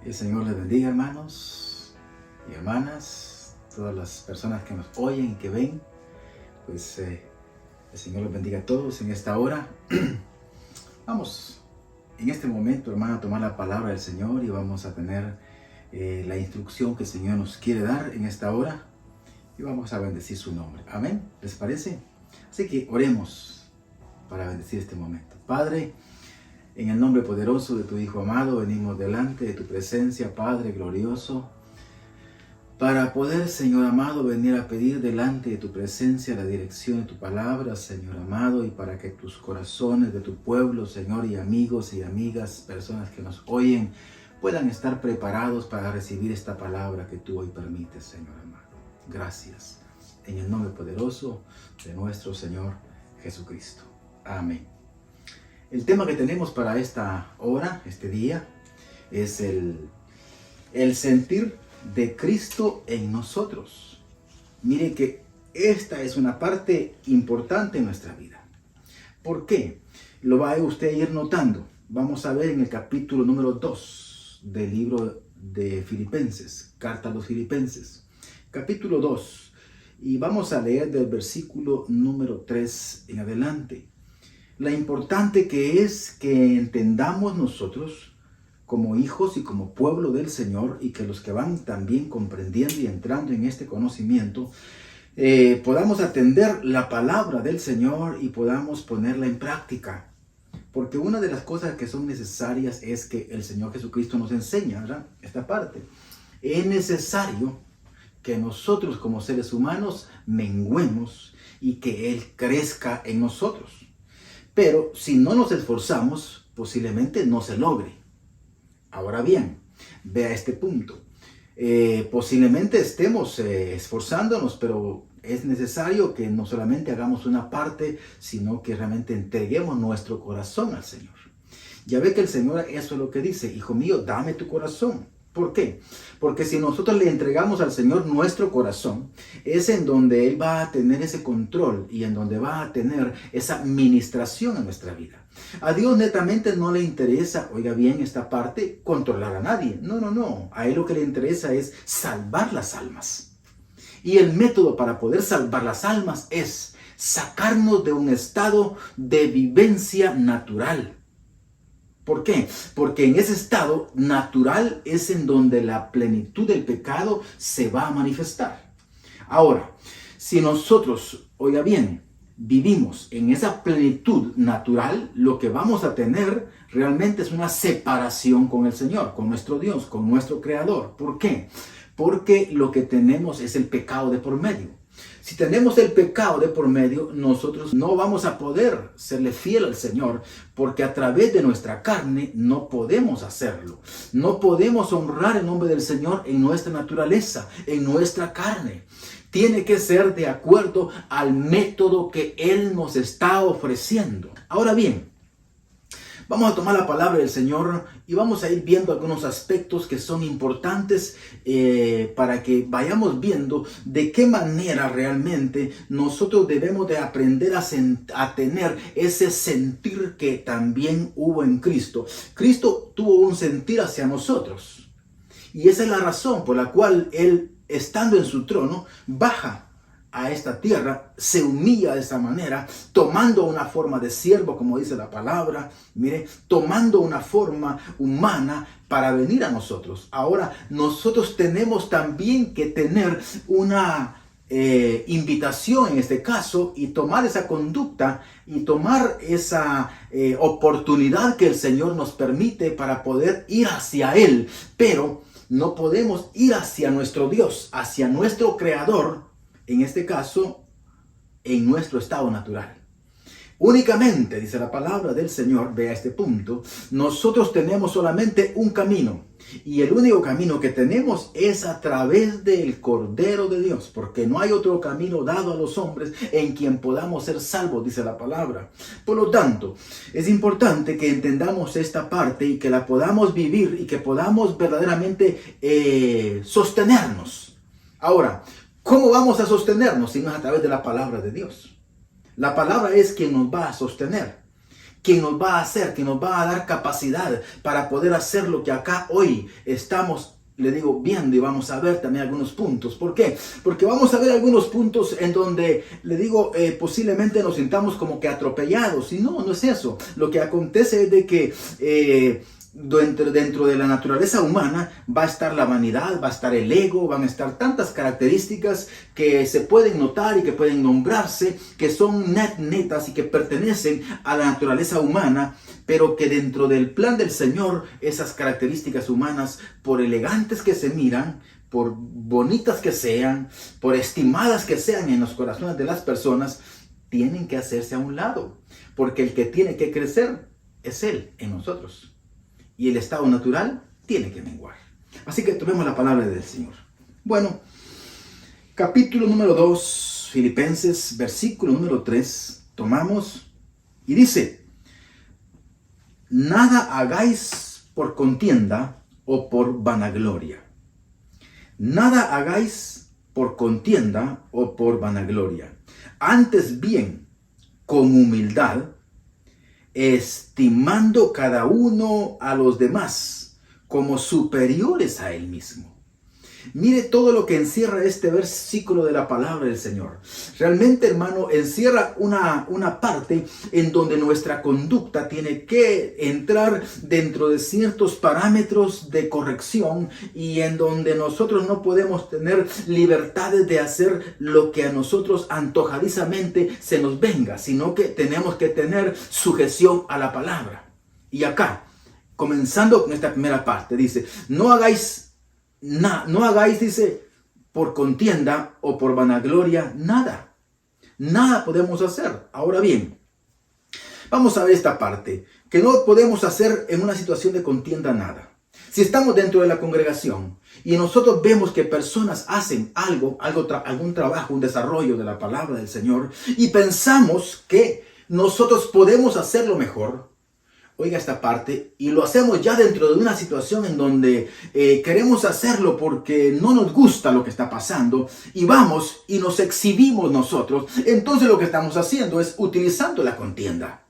El Señor les bendiga, hermanos y hermanas, todas las personas que nos oyen y que ven. Pues el Señor los bendiga a todos en esta hora. Vamos en este momento, hermano, a tomar la palabra del Señor y vamos a tener la instrucción que el Señor nos quiere dar en esta hora y vamos a bendecir su nombre. Amén. ¿Les parece? Así que oremos para bendecir este momento. Padre, en el nombre poderoso de tu Hijo amado, venimos delante de tu presencia, Padre glorioso, para poder, Señor amado, venir a pedir delante de tu presencia la dirección de tu palabra, Señor amado, y para que tus corazones de tu pueblo, Señor, y amigos y amigas, personas que nos oyen, puedan estar preparados para recibir esta palabra que tú hoy permites, Señor amado. Gracias. En el nombre poderoso de nuestro Señor Jesucristo. Amén. El tema que tenemos para esta hora, este día, es el sentir de Cristo en nosotros. Mire que esta es una parte importante en nuestra vida. ¿Por qué? Lo va a usted ir notando. Vamos a ver en el capítulo número 2 del libro de Filipenses, carta a los Filipenses, capítulo 2, y vamos a leer del versículo número 3 en adelante. La importante que es que entendamos nosotros como hijos y como pueblo del Señor, y que los que van también comprendiendo y entrando en este conocimiento, podamos atender la palabra del Señor y podamos ponerla en práctica. Porque una de las cosas que son necesarias es que el Señor Jesucristo nos enseña, ¿verdad? Esta parte. Es necesario que nosotros como seres humanos menguemos y que Él crezca en nosotros. Pero si no nos esforzamos, posiblemente no se logre. Ahora bien, vea este punto. Posiblemente estemos esforzándonos, pero es necesario que no solamente hagamos una parte, sino que realmente entreguemos nuestro corazón al Señor. Ya ve que el Señor eso es lo que dice: hijo mío, dame tu corazón. ¿Por qué? Porque si nosotros le entregamos al Señor nuestro corazón, es en donde Él va a tener ese control y en donde va a tener esa administración en nuestra vida. A Dios netamente no le interesa, oiga bien esta parte, controlar a nadie. No. A Él lo que le interesa es salvar las almas. Y el método para poder salvar las almas es sacarnos de un estado de vivencia natural. ¿Por qué? Porque en ese estado natural es en donde la plenitud del pecado se va a manifestar. Ahora, si nosotros, oiga bien, vivimos en esa plenitud natural, lo que vamos a tener realmente es una separación con el Señor, con nuestro Dios, con nuestro Creador. ¿Por qué? Porque lo que tenemos es el pecado de por medio. Si tenemos el pecado de por medio, nosotros no vamos a poder serle fiel al Señor, porque a través de nuestra carne no podemos hacerlo. No podemos honrar el nombre del Señor en nuestra naturaleza, en nuestra carne. Tiene que ser de acuerdo al método que Él nos está ofreciendo. Ahora bien, vamos a tomar la palabra del Señor y vamos a ir viendo algunos aspectos que son importantes para que vayamos viendo de qué manera realmente nosotros debemos de aprender a tener ese sentir que también hubo en Cristo. Cristo tuvo un sentir hacia nosotros, y esa es la razón por la cual Él, estando en su trono, baja a esta tierra, se humilla de esa manera, tomando una forma de siervo, como dice la palabra, mire, tomando una forma humana para venir a nosotros. Ahora, nosotros tenemos también que tener una invitación en este caso, y tomar esa conducta y tomar esa oportunidad que el Señor nos permite para poder ir hacia Él. Pero no podemos ir hacia nuestro Dios, hacia nuestro Creador, en este caso, en nuestro estado natural. Únicamente, dice la palabra del Señor, vea este punto, nosotros tenemos solamente un camino, y el único camino que tenemos es a través del Cordero de Dios, porque no hay otro camino dado a los hombres en quien podamos ser salvos, dice la palabra. Por lo tanto, es importante que entendamos esta parte y que la podamos vivir y que podamos verdaderamente sostenernos. Ahora, ¿cómo vamos a sostenernos si no es a través de la palabra de Dios? La palabra es quien nos va a sostener. quien nos va a hacer, quien nos va a dar capacidad para poder hacer lo que acá hoy estamos, le digo, viendo, y vamos a ver también algunos puntos. ¿Por qué? Porque vamos a ver algunos puntos en donde, le digo, posiblemente nos sintamos como que atropellados. Y no es eso. Lo que acontece es de que dentro de la naturaleza humana va a estar la vanidad, va a estar el ego, van a estar tantas características que se pueden notar y que pueden nombrarse, que son netas y que pertenecen a la naturaleza humana, pero que dentro del plan del Señor, esas características humanas, por elegantes que se miran, por bonitas que sean, por estimadas que sean en los corazones de las personas, tienen que hacerse a un lado, porque el que tiene que crecer es Él en nosotros. Y el estado natural tiene que menguar. Así que tomemos la palabra del Señor. Bueno, capítulo número 2, Filipenses, versículo número 3, tomamos y dice: nada hagáis por contienda o por vanagloria. Nada hagáis por contienda o por vanagloria. Antes bien, con humildad, estimando cada uno a los demás como superiores a él mismo. Mire todo lo que encierra este versículo de la palabra del Señor. Realmente, hermano, encierra una parte en donde nuestra conducta tiene que entrar dentro de ciertos parámetros de corrección, y en donde nosotros no podemos tener libertades de hacer lo que a nosotros antojadizamente se nos venga, sino que tenemos que tener sujeción a la palabra. Y acá, comenzando con esta primera parte, dice: no hagáis, dice, por contienda o por vanagloria, nada. Nada podemos hacer. Ahora bien, vamos a ver esta parte, que no podemos hacer en una situación de contienda nada. Si estamos dentro de la congregación y nosotros vemos que personas hacen algún trabajo, un desarrollo de la palabra del Señor, y pensamos que nosotros podemos hacerlo mejor, oiga esta parte, y lo hacemos ya dentro de una situación en donde queremos hacerlo porque no nos gusta lo que está pasando, y vamos y nos exhibimos nosotros, entonces lo que estamos haciendo es utilizando la contienda.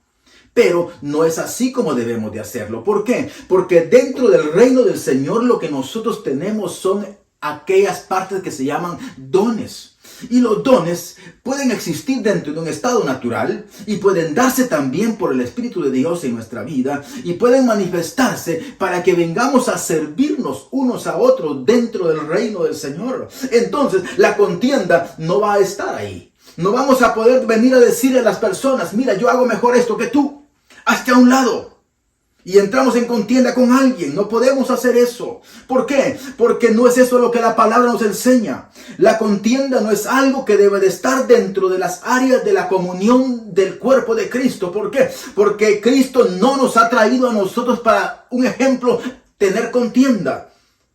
Pero no es así como debemos de hacerlo. ¿Por qué? Porque dentro del reino del Señor lo que nosotros tenemos son aquellas partes que se llaman dones. Y los dones pueden existir dentro de un estado natural y pueden darse también por el Espíritu de Dios en nuestra vida, y pueden manifestarse para que vengamos a servirnos unos a otros dentro del reino del Señor. Entonces la contienda no va a estar ahí. No vamos a poder venir a decirle a las personas: mira, yo hago mejor esto que tú, hazte a un lado. Y entramos en contienda con alguien. No podemos hacer eso. ¿Por qué? Porque no es eso lo que la palabra nos enseña. La contienda no es algo que debe de estar dentro de las áreas de la comunión del cuerpo de Cristo. ¿Por qué? Porque Cristo no nos ha traído a nosotros para, un ejemplo, tener contienda,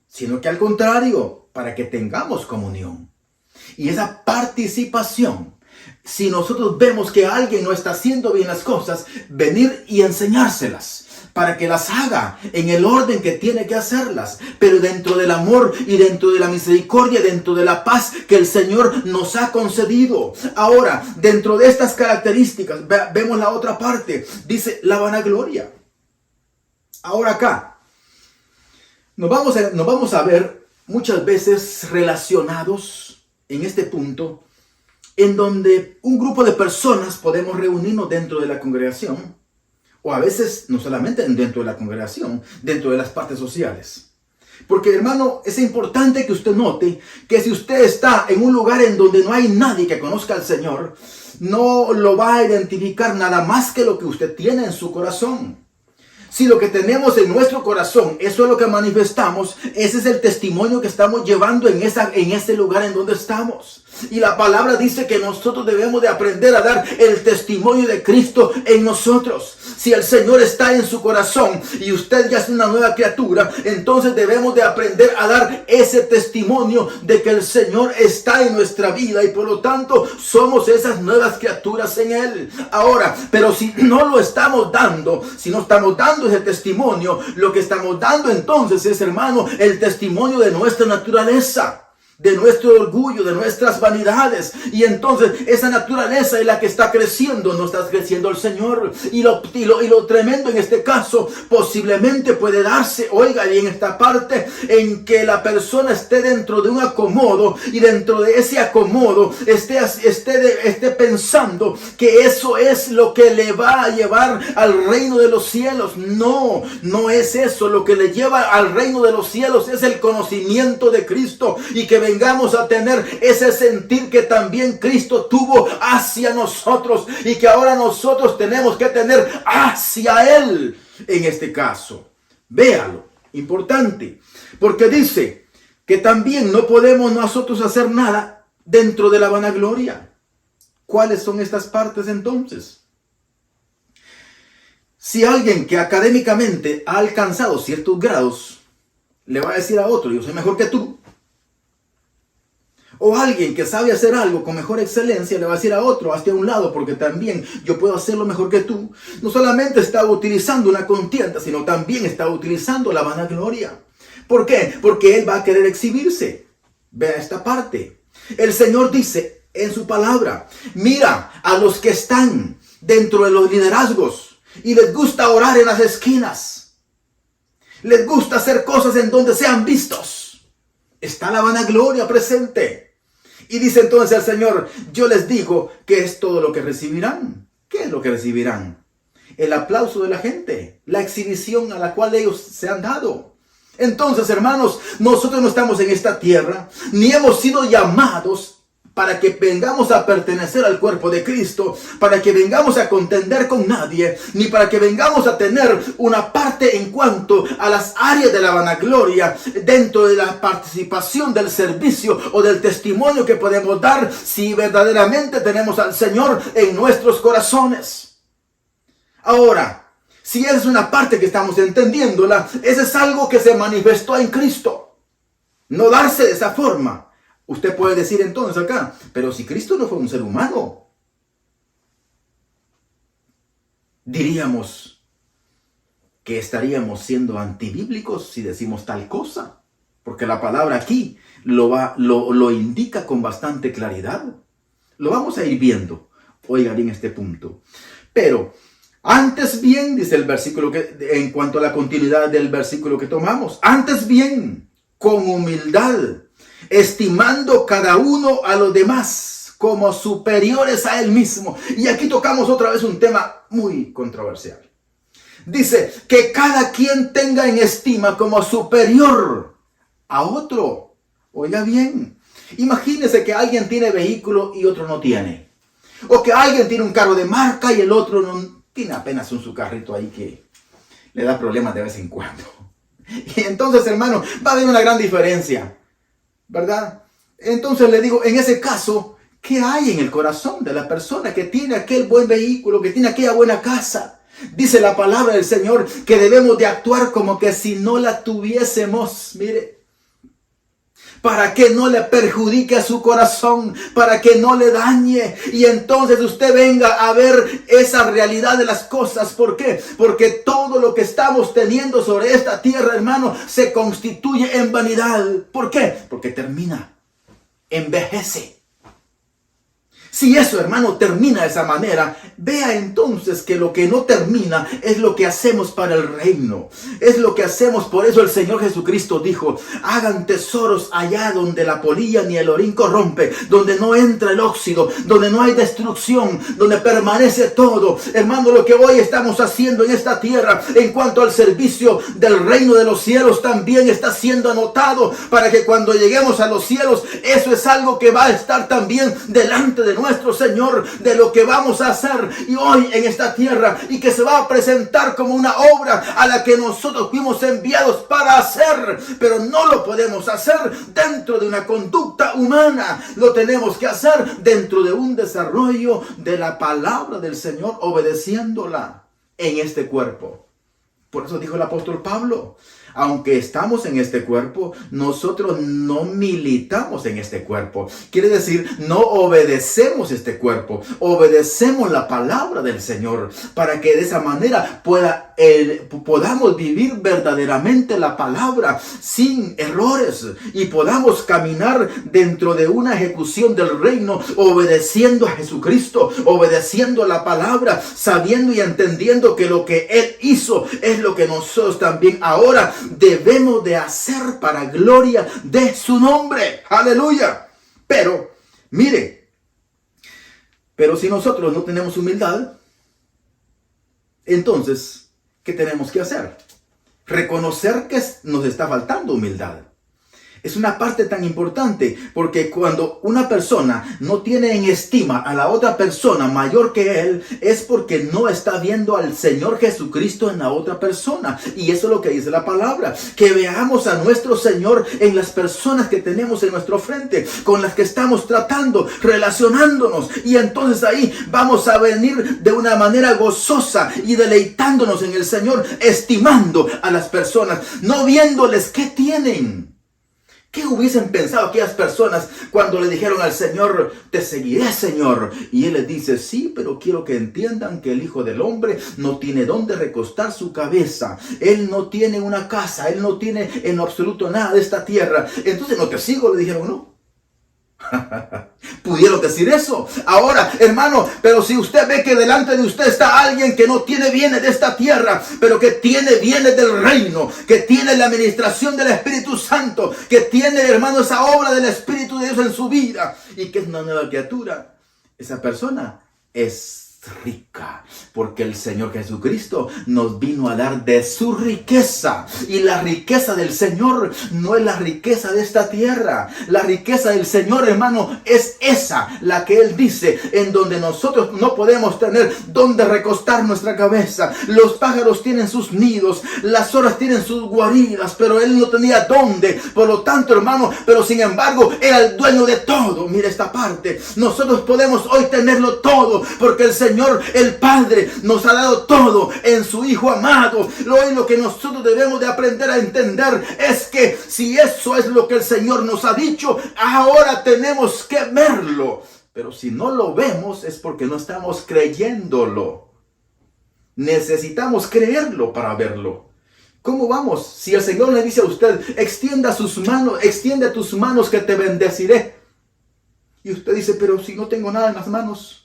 sino que al contrario, para que tengamos comunión. Y esa participación, si nosotros vemos que alguien no está haciendo bien las cosas, venir y enseñárselas para que las haga en el orden que tiene que hacerlas, pero dentro del amor y dentro de la misericordia, dentro de la paz que el Señor nos ha concedido. Ahora, dentro de estas características, vemos la otra parte, dice la vanagloria. Ahora acá, nos vamos a ver muchas veces relacionados en este punto, en donde un grupo de personas podemos reunirnos dentro de la congregación, o a veces no solamente dentro de la congregación, dentro de las partes sociales. Porque, hermano, es importante que usted note que si usted está en un lugar en donde no hay nadie que conozca al Señor, no lo va a identificar nada más que lo que usted tiene en su corazón. Si lo que tenemos en nuestro corazón, eso es lo que manifestamos, ese es el testimonio que estamos llevando en ese lugar en donde estamos. Y la palabra dice que nosotros debemos de aprender a dar el testimonio de Cristo en nosotros. Si el Señor está en su corazón y usted ya es una nueva criatura, entonces debemos de aprender a dar ese testimonio de que el Señor está en nuestra vida y por lo tanto somos esas nuevas criaturas en Él. Ahora, pero si no lo estamos dando, si no estamos dando ese testimonio, lo que estamos dando entonces es, hermano, el testimonio de nuestra naturaleza. de nuestro orgullo, de nuestras vanidades. Y entonces esa naturaleza es la que está creciendo, no está creciendo el Señor. Y lo tremendo en este caso posiblemente puede darse, oiga bien esta parte, en que la persona esté dentro de un acomodo y dentro de ese acomodo esté pensando que eso es lo que le va a llevar al reino de los cielos. No, no es eso. Lo que le lleva al reino de los cielos es el conocimiento de Cristo, y que vengamos a tener ese sentir que también Cristo tuvo hacia nosotros y que ahora nosotros tenemos que tener hacia Él. En este caso, véalo, importante, porque dice que también no podemos nosotros hacer nada dentro de la vanagloria. ¿Cuáles son estas partes entonces? Si alguien que académicamente ha alcanzado ciertos grados le va a decir a otro, yo soy mejor que tú, o alguien que sabe hacer algo con mejor excelencia le va a decir a otro, hazte a un lado porque también yo puedo hacerlo mejor que tú, no solamente está utilizando una contienda, sino también está utilizando la vanagloria. ¿Por qué? Porque él va a querer exhibirse. Vea esta parte. El Señor dice en su palabra, mira a los que están dentro de los liderazgos y les gusta orar en las esquinas, les gusta hacer cosas en donde sean vistos. Está la vanagloria presente. Y dice entonces el Señor, yo les digo que es todo lo que recibirán. ¿Qué es lo que recibirán? El aplauso de la gente, la exhibición a la cual ellos se han dado. Entonces, hermanos, nosotros no estamos en esta tierra, ni hemos sido llamados para que vengamos a pertenecer al cuerpo de Cristo, para que vengamos a contender con nadie, ni para que vengamos a tener una parte en cuanto a las áreas de la vanagloria dentro de la participación del servicio o del testimonio que podemos dar si verdaderamente tenemos al Señor en nuestros corazones. Ahora, si es una parte que estamos entendiéndola, ese es algo que se manifestó en Cristo. No darse de esa forma. Usted puede decir entonces acá, pero si Cristo no fue un ser humano, diríamos que estaríamos siendo antibíblicos si decimos tal cosa, porque la palabra aquí lo indica con bastante claridad. Lo vamos a ir viendo, oigan bien este punto. Pero antes bien, dice el versículo en cuanto a la continuidad del versículo que tomamos, antes bien, con humildad, estimando cada uno a los demás como superiores a él mismo. Y aquí tocamos otra vez un tema muy controversial. Dice que cada quien tenga en estima como superior a otro. Oiga bien, imagínese que alguien tiene vehículo y otro no tiene. O que alguien tiene un carro de marca y el otro no tiene apenas su carrito ahí que le da problemas de vez en cuando. Y entonces, hermano, va a haber una gran diferencia, ¿verdad? Entonces le digo, en ese caso, ¿qué hay en el corazón de la persona que tiene aquel buen vehículo, que tiene aquella buena casa? Dice la palabra del Señor que debemos de actuar como que si no la tuviésemos, mire, para que no le perjudique a su corazón, para que no le dañe. Y entonces usted venga a ver esa realidad de las cosas. ¿Por qué? Porque todo lo que estamos teniendo sobre esta tierra, hermano, se constituye en vanidad. ¿Por qué? Porque termina, envejece. Si eso, hermano, termina de esa manera, vea entonces que lo que no termina es lo que hacemos para el reino. Es lo que hacemos. Por eso el Señor Jesucristo dijo, hagan tesoros allá donde la polilla ni el orín corrompe, donde no entra el óxido, donde no hay destrucción, donde permanece todo. Hermano, lo que hoy estamos haciendo en esta tierra en cuanto al servicio del reino de los cielos también está siendo anotado para que cuando lleguemos a los cielos, eso es algo que va a estar también delante de nuestro Señor, de lo que vamos a hacer y hoy en esta tierra, y que se va a presentar como una obra a la que nosotros fuimos enviados para hacer, pero no lo podemos hacer dentro de una conducta humana, lo tenemos que hacer dentro de un desarrollo de la palabra del Señor, obedeciéndola en este cuerpo. Por eso dijo el apóstol Pablo, aunque estamos en este cuerpo, nosotros no militamos en este cuerpo. Quiere decir, no obedecemos este cuerpo, obedecemos la palabra del Señor, para que de esa manera podamos vivir verdaderamente la palabra sin errores y podamos caminar dentro de una ejecución del reino, obedeciendo a Jesucristo, obedeciendo la palabra, sabiendo y entendiendo que lo que Él hizo es lo que nosotros también ahora debemos de hacer para gloria de su nombre. Aleluya. Pero, mire, pero si nosotros no tenemos humildad, entonces, ¿qué tenemos que hacer? Reconocer que nos está faltando humildad. Es una parte tan importante, porque cuando una persona no tiene en estima a la otra persona mayor que él, es porque no está viendo al Señor Jesucristo en la otra persona. Y eso es lo que dice la palabra, que veamos a nuestro Señor en las personas que tenemos en nuestro frente, con las que estamos tratando, relacionándonos. Y entonces ahí vamos a venir de una manera gozosa y deleitándonos en el Señor, estimando a las personas, no viéndoles qué tienen. ¿Qué hubiesen pensado aquellas personas cuando le dijeron al Señor, te seguiré, Señor? Y Él les dice, sí, pero quiero que entiendan que el Hijo del Hombre no tiene dónde recostar su cabeza. Él no tiene una casa, Él no tiene en absoluto nada de esta tierra. Entonces, no te sigo, le dijeron, no. Pudieron decir eso. Ahora, hermano, pero si usted ve que delante de usted está alguien que no tiene bienes de esta tierra, pero que tiene bienes del reino, que tiene la administración del Espíritu Santo, que tiene, hermano, esa obra del Espíritu de Dios en su vida y que es una nueva criatura, esa persona es rica, porque el Señor Jesucristo nos vino a dar de su riqueza, y la riqueza del Señor no es la riqueza de esta tierra. La riqueza del Señor, hermano, es esa, la que Él dice, en donde nosotros no podemos tener donde recostar nuestra cabeza. Los pájaros tienen sus nidos, las zorras tienen sus guaridas, pero Él no tenía dónde. Por lo tanto, hermano, pero sin embargo era el dueño de todo. Mira esta parte, nosotros podemos hoy tenerlo todo, porque el Señor, el Padre, nos ha dado todo en su Hijo amado. Hoy lo que nosotros debemos de aprender a entender es que si eso es lo que el Señor nos ha dicho, ahora tenemos que verlo. Pero si no lo vemos es porque no estamos creyéndolo. Necesitamos creerlo para verlo. ¿Cómo vamos? Si el Señor le dice a usted, extienda sus manos, extiende tus manos que te bendeciré. Y usted dice, pero si no tengo nada en las manos.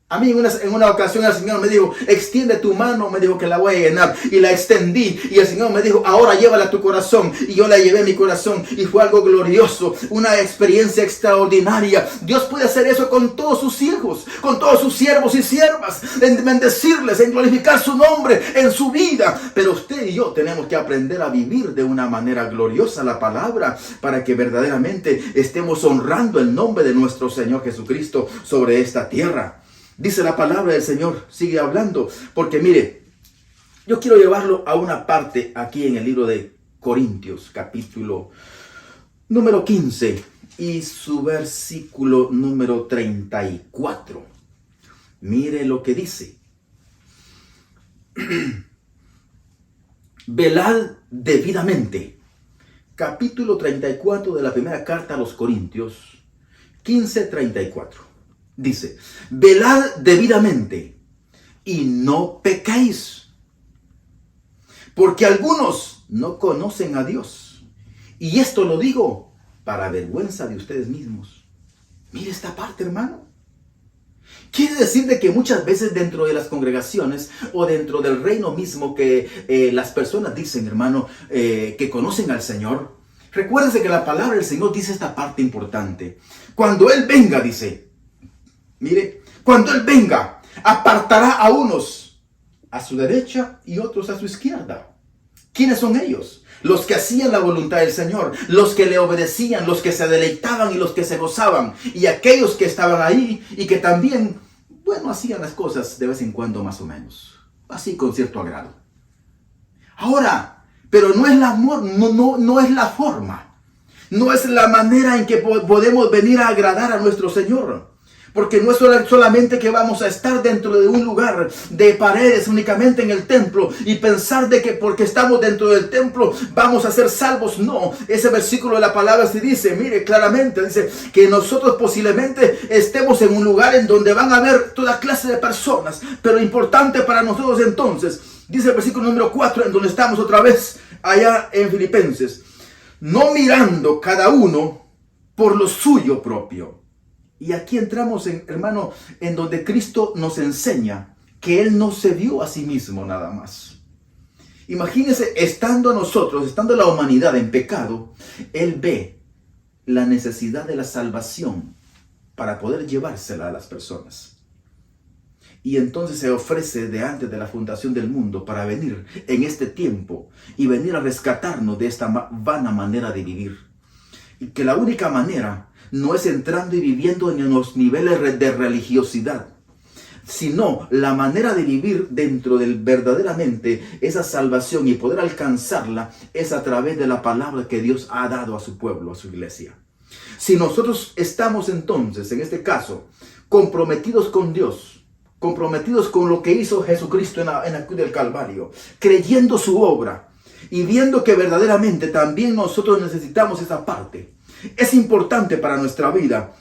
A mí en una ocasión el Señor me dijo, extiende tu mano, me dijo que la voy a llenar, y la extendí, y el Señor me dijo, ahora llévala a tu corazón, y yo la llevé a mi corazón, y fue algo glorioso, una experiencia extraordinaria. Dios puede hacer eso con todos sus hijos, con todos sus siervos y siervas, en bendecirles, en glorificar su nombre en su vida. Pero usted y yo tenemos que aprender a vivir de una manera gloriosa la palabra, para que verdaderamente estemos honrando el nombre de nuestro Señor Jesucristo sobre esta tierra. Dice la palabra del Señor, sigue hablando, porque mire, yo quiero llevarlo a una parte aquí en el libro de Corintios, capítulo número 15 y su versículo número 34. Mire lo que dice. Velad debidamente. Capítulo 34 de la primera carta a los Corintios, 15:34. Dice, velad debidamente y no pequéis, porque algunos no conocen a Dios. Y esto lo digo para vergüenza de ustedes mismos. Mire esta parte, hermano. Quiere decir de que muchas veces dentro de las congregaciones o dentro del reino mismo que las personas dicen, hermano, que conocen al Señor. Recuérdense que la palabra del Señor dice esta parte importante. Cuando Él venga, dice, mire, cuando Él venga, apartará a unos a su derecha y otros a su izquierda. ¿Quiénes son ellos? Los que hacían la voluntad del Señor, los que le obedecían, los que se deleitaban y los que se gozaban. Y aquellos que estaban ahí y que también, bueno, hacían las cosas de vez en cuando más o menos. Así con cierto agrado. Ahora, pero no es no es la forma. No es la manera en que podemos venir a agradar a nuestro Señor. Porque no es solamente que vamos a estar dentro de un lugar de paredes únicamente en el templo y pensar de que porque estamos dentro del templo vamos a ser salvos. No, ese versículo de la palabra se dice, mire claramente, dice que nosotros posiblemente estemos en un lugar en donde van a haber toda clase de personas. Pero importante para nosotros entonces, dice el versículo número 4, en donde estamos otra vez allá en Filipenses, no mirando cada uno por lo suyo propio. Y aquí entramos, hermano, en donde Cristo nos enseña que Él no se vio a sí mismo nada más. Imagínense, estando nosotros, estando la humanidad en pecado, Él ve la necesidad de la salvación para poder llevársela a las personas. Y entonces se ofrece de antes de la fundación del mundo para venir en este tiempo y venir a rescatarnos de esta vana manera de vivir. Y que la única manera no es entrando y viviendo en los niveles de religiosidad, sino la manera de vivir dentro del verdaderamente esa salvación y poder alcanzarla es a través de la palabra que Dios ha dado a su pueblo, a su iglesia. Si nosotros estamos entonces, en este caso, comprometidos con Dios, comprometidos con lo que hizo Jesucristo en la cruz del Calvario, creyendo su obra y viendo que verdaderamente también nosotros necesitamos esa parte, es importante para nuestra vida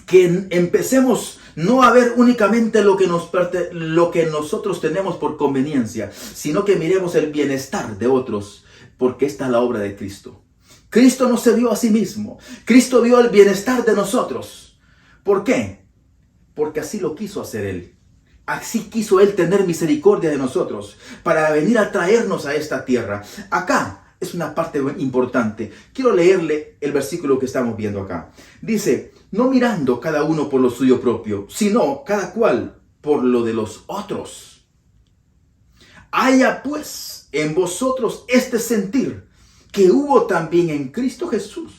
que empecemos no a ver únicamente lo que nosotros tenemos por conveniencia, sino que miremos el bienestar de otros, porque esta es la obra de Cristo. Cristo no se vio a sí mismo, Cristo vio el bienestar de nosotros. ¿Por qué? Porque así lo quiso hacer Él. Así quiso Él tener misericordia de nosotros para venir a traernos a esta tierra. Acá es una parte importante. Quiero leerle el versículo que estamos viendo acá. Dice, no mirando cada uno por lo suyo propio, sino cada cual por lo de los otros. Haya pues en vosotros este sentir que hubo también en Cristo Jesús.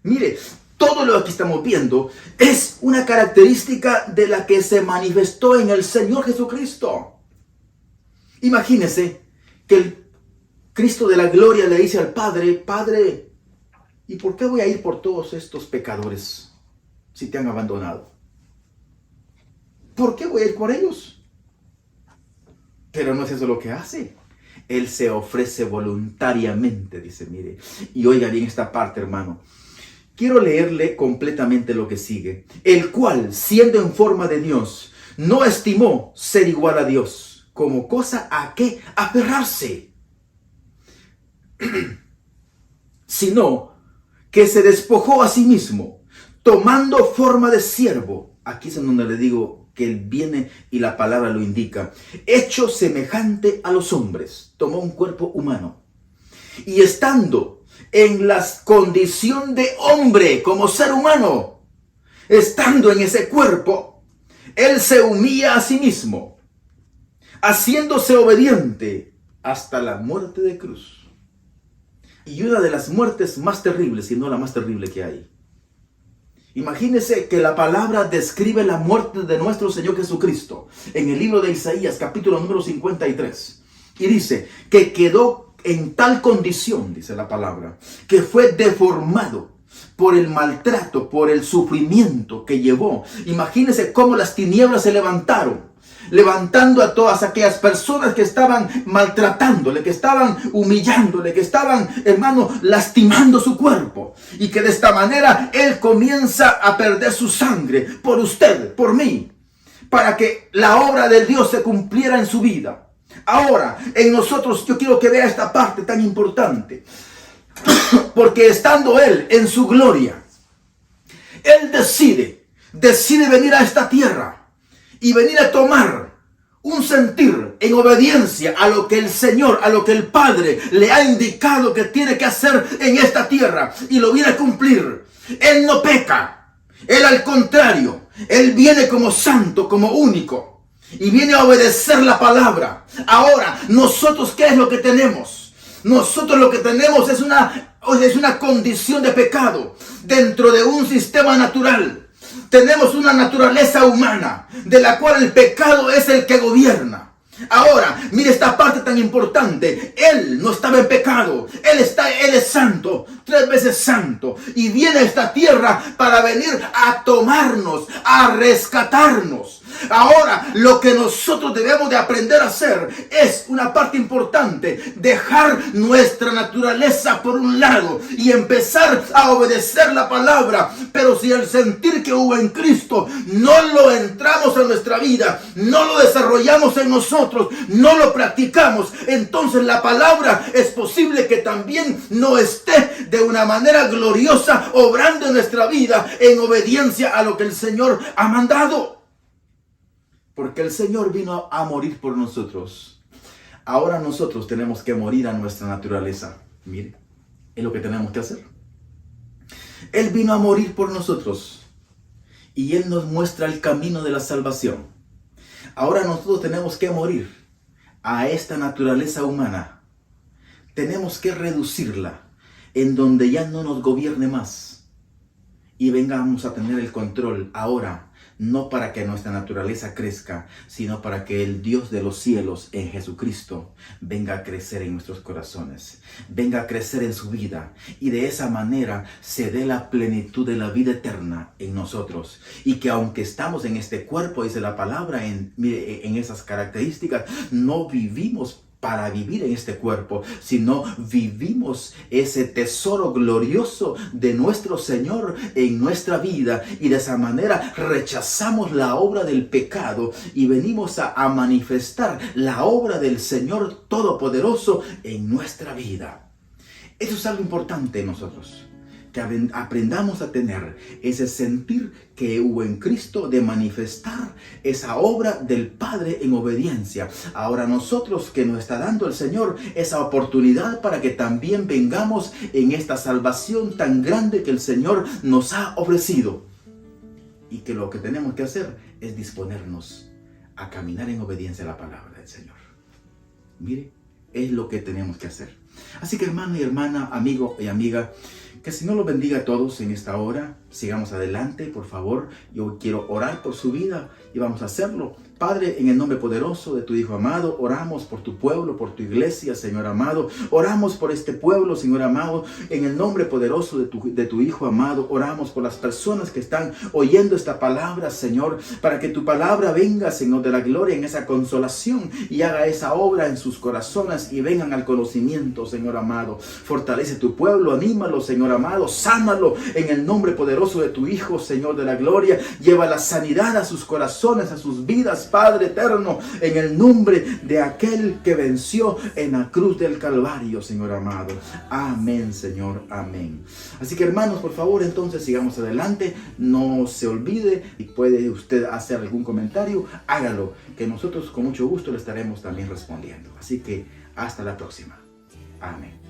Mire, todo lo que estamos viendo es una característica de la que se manifestó en el Señor Jesucristo. Imagínese que el Cristo de la gloria le dice al Padre, Padre, ¿y por qué voy a ir por todos estos pecadores si te han abandonado? ¿Por qué voy a ir por ellos? Pero no es eso lo que hace. Él se ofrece voluntariamente, dice, mire. Y oiga bien esta parte, hermano. Quiero leerle completamente lo que sigue. El cual, siendo en forma de Dios, no estimó ser igual a Dios, como cosa a que aferrarse, sino que se despojó a sí mismo, tomando forma de siervo. Aquí es en donde le digo que Él viene y la palabra lo indica. Hecho semejante a los hombres, tomó un cuerpo humano. Y estando en la condición de hombre, como ser humano, estando en ese cuerpo, Él se humilla a sí mismo, haciéndose obediente hasta la muerte de cruz. Y una de las muertes más terribles, si no la más terrible que hay. Imagínese que la palabra describe la muerte de nuestro Señor Jesucristo en el libro de Isaías, capítulo número 53. Y dice que quedó en tal condición, dice la palabra, que fue deformado por el maltrato, por el sufrimiento que llevó. Imagínese cómo las tinieblas se levantaron, levantando a todas aquellas personas que estaban maltratándole, que estaban humillándole, que estaban, hermano, lastimando su cuerpo. Y que de esta manera Él comienza a perder su sangre por usted, por mí, para que la obra de Dios se cumpliera en su vida. Ahora, en nosotros, yo quiero que vea esta parte tan importante. Porque estando Él en su gloria, Él decide venir a esta tierra y venir a tomar un sentir en obediencia a lo que el Señor, a lo que el Padre le ha indicado que tiene que hacer en esta tierra, y lo viene a cumplir. Él no peca, Él al contrario, Él viene como santo, como único, y viene a obedecer la palabra. Ahora, nosotros, ¿qué es lo que tenemos? Nosotros lo que tenemos es una condición de pecado dentro de un sistema natural. Tenemos una naturaleza humana de la cual el pecado es el que gobierna. Ahora, mire esta parte tan importante. Él no estaba en pecado. Él es santo, 3 veces santo. Y viene a esta tierra para venir a tomarnos, a rescatarnos. Ahora, lo que nosotros debemos de aprender a hacer es una parte importante. Dejar nuestra naturaleza por un lado y empezar a obedecer la palabra. Pero si el sentir que hubo en Cristo no lo entramos en nuestra vida, no lo desarrollamos en nosotros, no lo practicamos, entonces la palabra es posible que también no esté de una manera gloriosa obrando en nuestra vida en obediencia a lo que el Señor ha mandado. Porque el Señor vino a morir por nosotros. Ahora nosotros tenemos que morir a nuestra naturaleza. Mire, es lo que tenemos que hacer. Él vino a morir por nosotros. Y Él nos muestra el camino de la salvación. Ahora nosotros tenemos que morir a esta naturaleza humana. Tenemos que reducirla en donde ya no nos gobierne más. Y vengamos a tener el control ahora. No para que nuestra naturaleza crezca, sino para que el Dios de los cielos en Jesucristo venga a crecer en nuestros corazones, venga a crecer en su vida y de esa manera se dé la plenitud de la vida eterna en nosotros. Y que aunque estamos en este cuerpo, dice la palabra, en esas características, no vivimos para vivir en este cuerpo, sino vivimos ese tesoro glorioso de nuestro Señor en nuestra vida, y de esa manera rechazamos la obra del pecado y venimos a manifestar la obra del Señor Todopoderoso en nuestra vida. Eso es algo importante en nosotros, que aprendamos a tener ese sentir que hubo en Cristo de manifestar esa obra del Padre en obediencia. Ahora nosotros, que nos está dando el Señor esa oportunidad para que también vengamos en esta salvación tan grande que el Señor nos ha ofrecido. Y que lo que tenemos que hacer es disponernos a caminar en obediencia a la palabra del Señor. Mire, es lo que tenemos que hacer. Así que hermano y hermana, amigo y amiga, que el Señor los bendiga a todos en esta hora. Sigamos adelante, por favor. Yo quiero orar por su vida y vamos a hacerlo. Padre, en el nombre poderoso de tu Hijo amado, oramos por tu pueblo, por tu iglesia, Señor amado. Oramos por este pueblo, Señor amado, en el nombre poderoso de tu Hijo amado. Oramos por las personas que están oyendo esta palabra, Señor, para que tu palabra venga, Señor, de la gloria en esa consolación y haga esa obra en sus corazones y vengan al conocimiento, Señor amado. Fortalece tu pueblo, anímalo, Señor amado, sánalo en el nombre poderoso de tu Hijo, Señor de la gloria. Lleva la sanidad a sus corazones, a sus vidas, Padre eterno, en el nombre de aquel que venció en la cruz del Calvario, Señor amado. Amén, Señor, amén. Así que hermanos, por favor, entonces sigamos adelante. No se olvide, y puede usted hacer algún comentario, hágalo, que nosotros con mucho gusto le estaremos también respondiendo. Así que hasta la próxima. Amén.